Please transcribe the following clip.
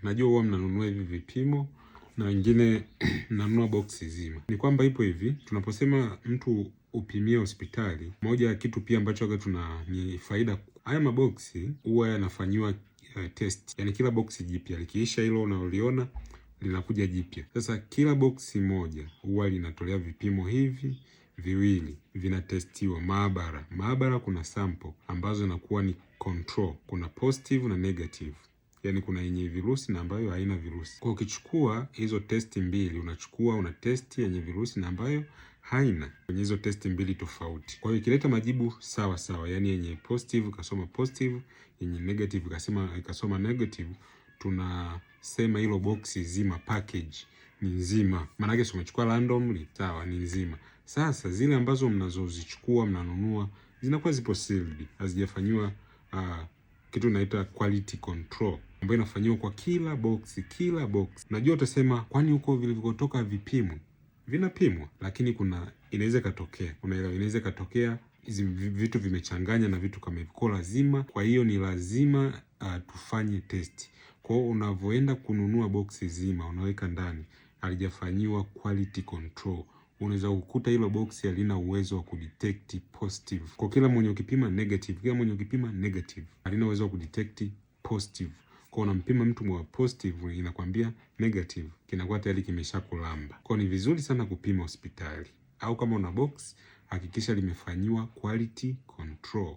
Najua huwa mnanunua hivi vipimo na wengine mnanunua boksi zima. Ni kwamba ipo hivi, tunaposema mtu upimie hospitali, moja ya kitu pia ambacho ni faida. Haya maboksi huwa yanafanyiwa test. Yaani kila boksi jipya likiisha hilo unaloliona linakuja jipya. Sasa kila boksi moja huwa linatolea vipimo hivi viwili, vinatestiwa maabara. Maabara kuna sample ambazo inakuwa ni control, kuna positive na negative. Yaani kuna yenye virusi na ambayo haina virusi. Kwa ukichukua hizo testi mbili, una testi yenye virusi na ambayo haina, kwenye hizo testi mbili tofauti. Kwa hiyo ikileta majibu sawa sawa, yaani yenye positive ikasoma positive, yenye negative ikasoma negative, tunasema hilo boksi zima, package ni nzima. Maana yake umechukua randomly, sawa, ni nzima. Sasa zile ambazo mnazozichukua mnanunua zinakuwa zipo sealed, hazijafanywa kitu inaitwa quality control, ambayo inafanywa kwa kila box. Najua utasema kwani huko vilivyotoka vipimwe? Vinapimwa, lakini inaweza katokea, unaelewa, inaweza katokea hizi vitu vimechanganya na vitu kama hivyo, kwa lazima. Kwa hiyo ni lazima tufanye test. Kwa hiyo unavyoenda kununua box zima, unaweka ndani, halijafanyiwa quality control, unaweza kukuta hilo box halina uwezo wa kudetect positive. Kwa kila mwenye ukipima negative, halina uwezo wa kudetect positive. Kwa unampima mtu mwa positive, inakwambia negative, kinakuwa tayari kimeshakulamba. Kwa ni vizuri sana kupima hospitali, au kama una box hakikisha limefanyiwa quality control.